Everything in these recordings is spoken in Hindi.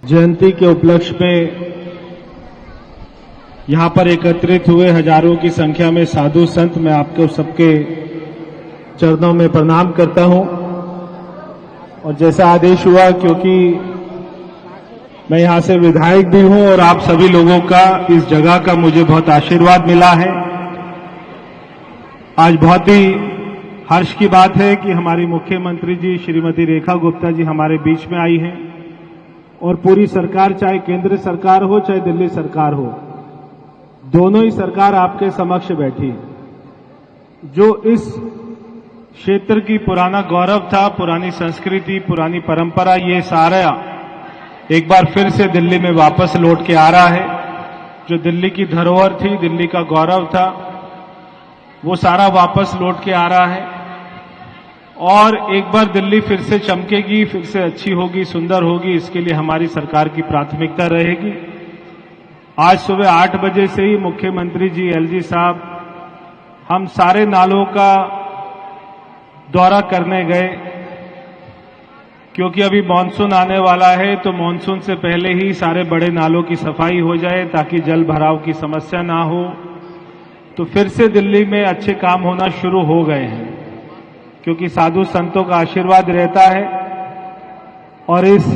जयंती के उपलक्ष्य में यहां पर एकत्रित हुए हजारों की संख्या में साधु संत, मैं आपको सबके चरणों में प्रणाम करता हूं। और जैसा आदेश हुआ, क्योंकि मैं यहां से विधायक भी हूं और आप सभी लोगों का इस जगह का मुझे बहुत आशीर्वाद मिला है, आज बहुत ही हर्ष की बात है कि हमारी मुख्यमंत्री जी श्रीमती रेखा गुप्ता जी हमारे बीच में आई हैं और पूरी सरकार, चाहे केंद्र सरकार हो चाहे दिल्ली सरकार हो, दोनों ही सरकार आपके समक्ष बैठी है। जो इस क्षेत्र की पुराना गौरव था, पुरानी संस्कृति, पुरानी परंपरा, ये सारा एक बार फिर से दिल्ली में वापस लौट के आ रहा है। जो दिल्ली की धरोहर थी, दिल्ली का गौरव था, वो सारा वापस लौट के आ रहा है और एक बार दिल्ली फिर से चमकेगी, फिर से अच्छी होगी, सुंदर होगी। इसके लिए हमारी सरकार की प्राथमिकता रहेगी। आज सुबह 8 बजे से ही मुख्यमंत्री जी, एलजी साहब, हम सारे नालों का दौरा करने गए, क्योंकि अभी मानसून आने वाला है, तो मानसून से पहले ही सारे बड़े नालों की सफाई हो जाए ताकि जल भराव की समस्या ना हो। तो फिर से दिल्ली में अच्छे काम होना शुरू हो गए हैं, क्योंकि साधु संतों का आशीर्वाद रहता है और इस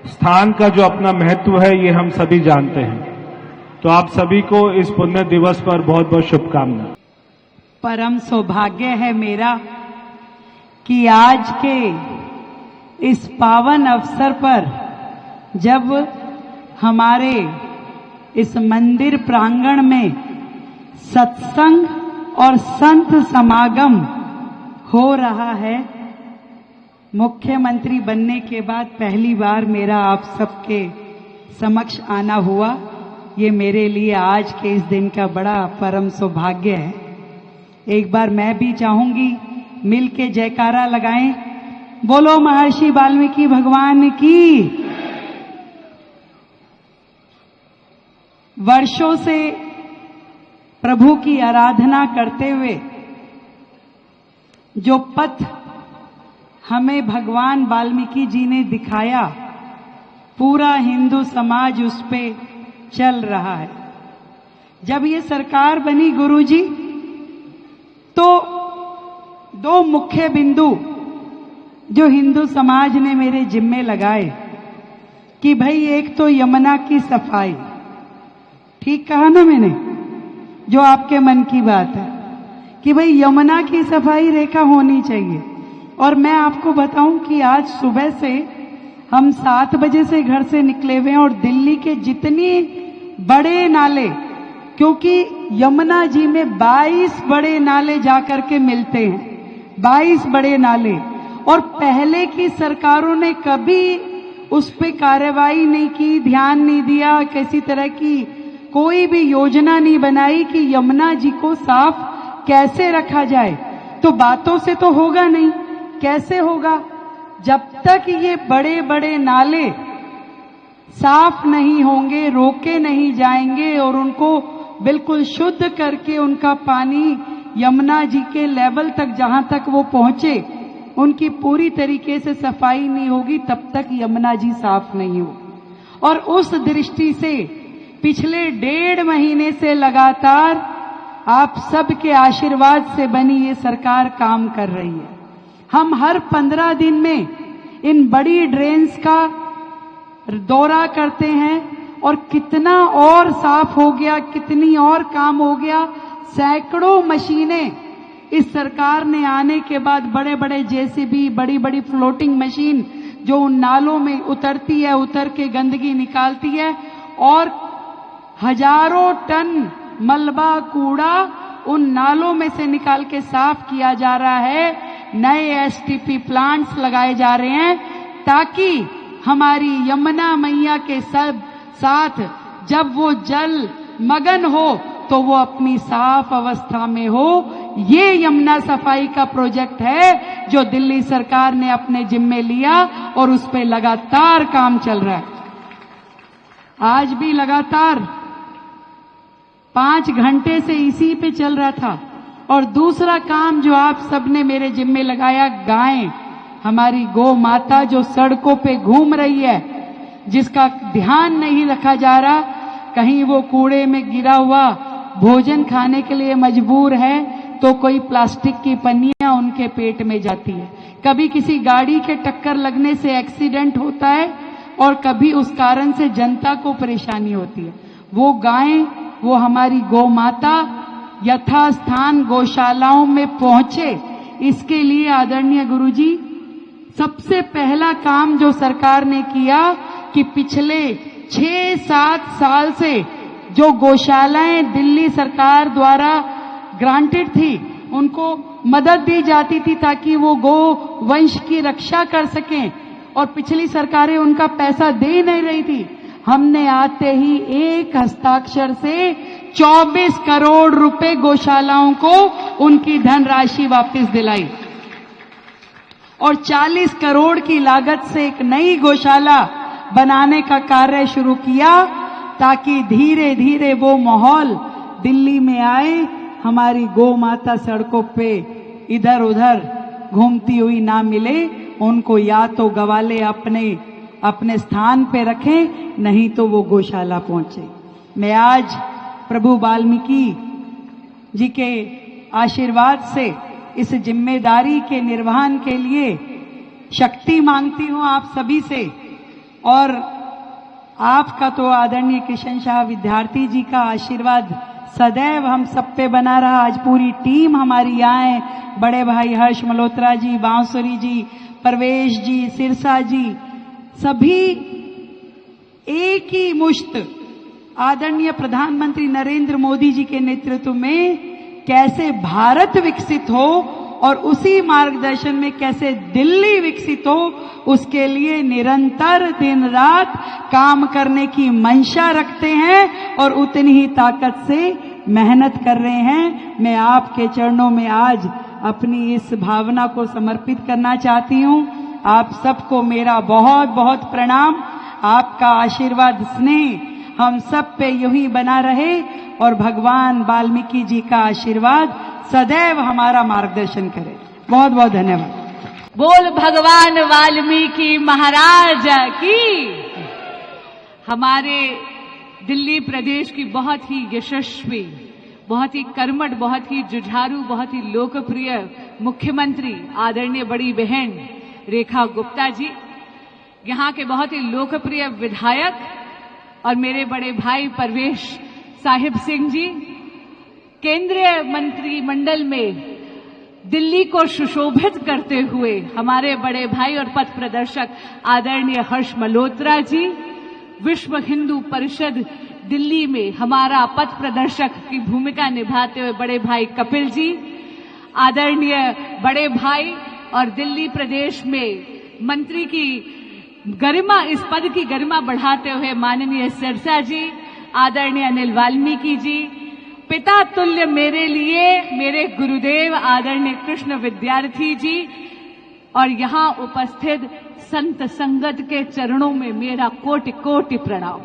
स्थान का जो अपना महत्व है ये हम सभी जानते हैं। तो आप सभी को इस पुण्य दिवस पर बहुत बहुत शुभकामनाएं। परम सौभाग्य है मेरा कि आज के इस पावन अवसर पर जब हमारे इस मंदिर प्रांगण में सत्संग और संत समागम हो रहा है, मुख्यमंत्री बनने के बाद पहली बार मेरा आप सबके समक्ष आना हुआ। ये मेरे लिए आज के इस दिन का बड़ा परम सौभाग्य है। एक बार मैं भी चाहूंगी मिल के जयकारा लगाएं, बोलो महर्षि वाल्मीकि भगवान की। वर्षों से प्रभु की आराधना करते हुए जो पथ हमें भगवान वाल्मीकि जी ने दिखाया, पूरा हिंदू समाज उस पे चल रहा है। जब ये सरकार बनी गुरुजी, तो 2 मुख्य बिंदु जो हिंदू समाज ने मेरे जिम्मे लगाए कि भाई एक तो यमुना की सफाई, ठीक कहा ना मैंने, जो आपके मन की बात है कि भाई यमुना की सफाई रेखा होनी चाहिए। और मैं आपको बताऊं कि आज सुबह से हम 7 बजे से घर से निकले हुए हैं और दिल्ली के जितने बड़े नाले, क्योंकि यमुना जी में 22 बड़े नाले जाकर के मिलते हैं, 22 बड़े नाले, और पहले की सरकारों ने कभी उस पे कार्रवाई नहीं की, ध्यान नहीं दिया, किसी तरह की कोई भी योजना नहीं बनाई कि यमुना जी को साफ कैसे रखा जाए। तो बातों से तो होगा नहीं, कैसे होगा जब तक ये बड़े बड़े नाले साफ नहीं होंगे, रोके नहीं जाएंगे और उनको बिल्कुल शुद्ध करके उनका पानी यमुना जी के लेवल तक, जहां तक वो पहुंचे, उनकी पूरी तरीके से सफाई नहीं होगी, तब तक यमुना जी साफ नहीं हो। और उस दृष्टि से पिछले 1.5 महीने से लगातार आप सबके आशीर्वाद से बनी ये सरकार काम कर रही है। हम हर 15 दिन में इन बड़ी ड्रेन्स का दौरा करते हैं और कितना और साफ हो गया, कितनी और काम हो गया। सैकड़ों मशीनें इस सरकार ने आने के बाद, बड़े बड़े जेसीबी, बड़ी बड़ी फ्लोटिंग मशीन जो उन नालों में उतरती है, उतर के गंदगी निकालती है और हजारों टन मलबा कूड़ा उन नालों में से निकाल के साफ किया जा रहा है। नए एसटीपी प्लांट्स लगाए जा रहे हैं ताकि हमारी यमुना मैया के साथ जब वो जल मगन हो तो वो अपनी साफ अवस्था में हो। ये यमुना सफाई का प्रोजेक्ट है जो दिल्ली सरकार ने अपने जिम्मे लिया और उस पे लगातार काम चल रहा है। आज भी लगातार 5 घंटे से इसी पे चल रहा था। और दूसरा काम जो आप सबने मेरे जिम्मे लगाया, गायें, हमारी गौ माता जो सड़कों पे घूम रही है, जिसका ध्यान नहीं रखा जा रहा, कहीं वो कूड़े में गिरा हुआ भोजन खाने के लिए मजबूर है तो कोई प्लास्टिक की पन्नियां उनके पेट में जाती है, कभी किसी गाड़ी के टक्कर लगने से एक्सीडेंट होता है और कभी उस कारण से जनता को परेशानी होती है। वो गायें, वो हमारी गौ माता यथास्थान गौशालाओं में पहुंचे, इसके लिए आदरणीय गुरुजी सबसे पहला काम जो सरकार ने किया कि पिछले 6-7 साल से जो गौशालाएं दिल्ली सरकार द्वारा ग्रांटेड थी उनको मदद दी जाती थी ताकि वो गौ वंश की रक्षा कर सकें, और पिछली सरकारें उनका पैसा दे नहीं रही थी। हमने आते ही एक हस्ताक्षर से 24 करोड़ रुपए गौशालाओं को उनकी धनराशि वापस दिलाई और 40 करोड़ की लागत से एक नई गौशाला बनाने का कार्य शुरू किया ताकि धीरे धीरे वो माहौल दिल्ली में आए, हमारी गौ माता सड़कों पे इधर उधर घूमती हुई ना मिले, उनको या तो गवाले अपने स्थान पे रखें, नहीं तो वो गौशाला पहुंचे। मैं आज प्रभु वाल्मीकि जी के आशीर्वाद से इस जिम्मेदारी के निर्वहन के लिए शक्ति मांगती हूं आप सभी से, और आपका तो आदरणीय किशन शाह विद्यार्थी जी का आशीर्वाद सदैव हम सब पे बना रहा। आज पूरी टीम हमारी यहाँ है, बड़े भाई हर्ष मल्होत्रा जी, बांसुरी जी, परवेश जी, सिरसा जी, सभी एक ही मुश्त आदरणीय प्रधानमंत्री नरेंद्र मोदी जी के नेतृत्व में कैसे भारत विकसित हो और उसी मार्गदर्शन में कैसे दिल्ली विकसित हो, उसके लिए निरंतर दिन रात काम करने की मंशा रखते हैं और उतनी ही ताकत से मेहनत कर रहे हैं। मैं आपके चरणों में आज अपनी इस भावना को समर्पित करना चाहती हूं। आप सबको मेरा बहुत बहुत प्रणाम। आपका आशीर्वाद स्नेह हम सब पे यूं ही बना रहे और भगवान वाल्मीकि जी का आशीर्वाद सदैव हमारा मार्गदर्शन करे। बहुत बहुत धन्यवाद। बोल भगवान वाल्मीकि महाराज की। हमारे दिल्ली प्रदेश की बहुत ही यशस्वी, बहुत ही कर्मठ, बहुत ही जुझारू, बहुत ही लोकप्रिय मुख्यमंत्री आदरणीय बड़ी बहन रेखा गुप्ता जी, यहाँ के बहुत ही लोकप्रिय विधायक और मेरे बड़े भाई परवेश साहिब सिंह जी, केंद्रीय मंत्रिमंडल में दिल्ली को सुशोभित करते हुए हमारे बड़े भाई और पथ प्रदर्शक आदरणीय हर्ष मल्होत्रा जी, विश्व हिंदू परिषद दिल्ली में हमारा पथ प्रदर्शक की भूमिका निभाते हुए बड़े भाई कपिल जी, आदरणीय बड़े भाई और दिल्ली प्रदेश में मंत्री की गरिमा, इस पद की गरिमा बढ़ाते हुए माननीय सिरसा जी, आदरणीय अनिल वाल्मीकि जी, पिता तुल्य मेरे लिए मेरे गुरुदेव आदरणीय कृष्ण विद्यार्थी जी, और यहाँ उपस्थित संत संगत के चरणों में मेरा कोटि कोटि प्रणाम।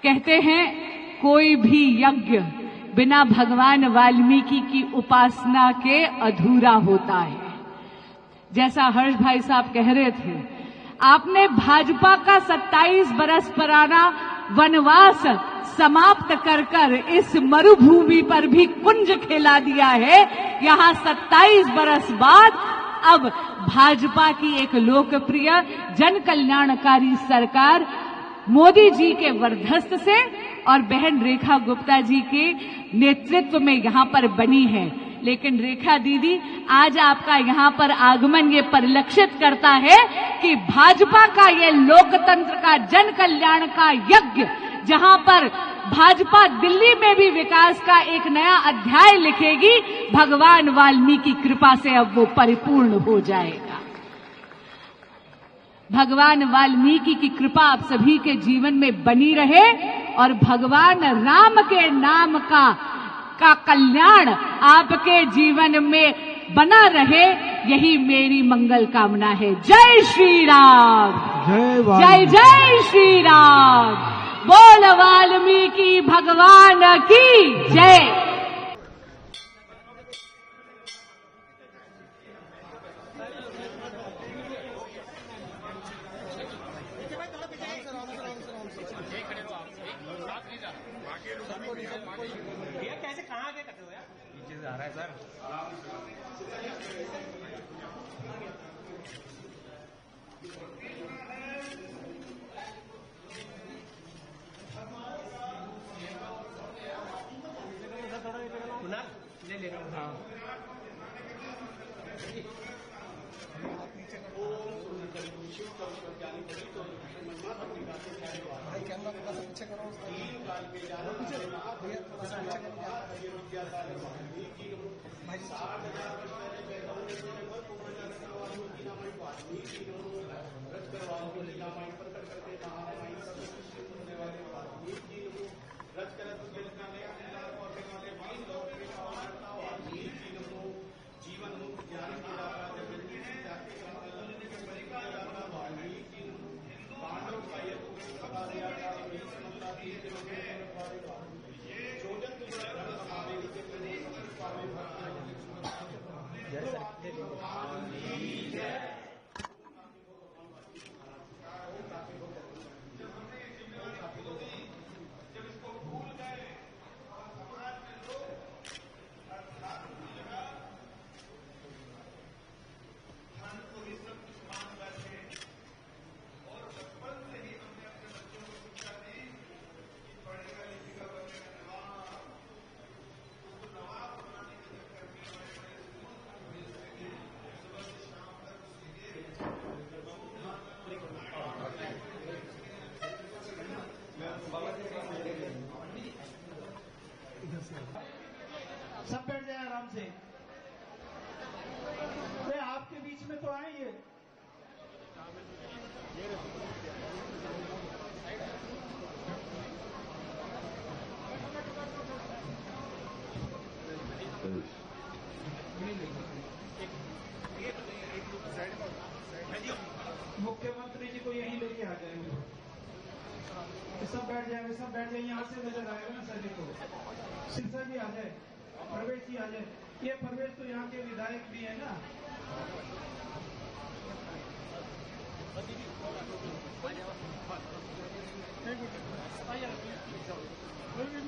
कहते हैं कोई भी यज्ञ बिना भगवान वाल्मीकि की उपासना के अधूरा होता है। जैसा हर्ष भाई साहब कह रहे थे, आपने भाजपा का 27 बरस पुराना वनवास समाप्त कर कर इस मरुभूमि पर भी कुंज खिला दिया है। यहाँ 27 बरस बाद अब भाजपा की एक लोकप्रिय जन कल्याणकारी सरकार मोदी जी के वर्धस्त से और बहन रेखा गुप्ता जी के नेतृत्व में यहाँ पर बनी है। लेकिन रेखा दीदी, आज आपका यहाँ पर आगमन ये परिलक्षित करता है कि भाजपा का ये लोकतंत्र का जन कल्याण का यज्ञ, जहाँ पर भाजपा दिल्ली में भी विकास का एक नया अध्याय लिखेगी, भगवान वाल्मीकि की कृपा से अब वो परिपूर्ण हो जाएगा। भगवान वाल्मीकि की कृपा आप सभी के जीवन में बनी रहे और भगवान राम के नाम का कल्याण आपके जीवन में बना रहे, यही मेरी मंगल कामना है। जय श्री राम, जय जय श्री राम। बोल वाल्मीकि भगवान की जय। आ रहा है सर। कुणाल ले ले रहा हूँ। भाई कैमरा थोड़ा सा पीछे करो। भैया थोड़ा सा पीछे जीवन मुक्त ज्ञान की दाता जगत जाके पांडव का ये जब इसको भूल गए और समाज में लोग धन को ही सब कुछ मान बैठे और बचपन से ही हमने अपने बच्चों को शिक्षा दी कि पढ़ेगा लिखेगा बनेगा नवाब। तो नवाब बनाने के चक्कर में हमारे बड़े सुबह से शाम तक सब बैठ जाए आराम से। अरे आपके बीच में तो आए ये मुख्यमंत्री जी को यहीं लेके आ जाएंगे। सब बैठ जाए, सब बैठ जाए। यहाँ से नजर आएगा ना सर को। सिरसा जी आ जाए, परवेश जी आ जाए। ये परवेश तो यहाँ के विधायक भी है ना। कोई भी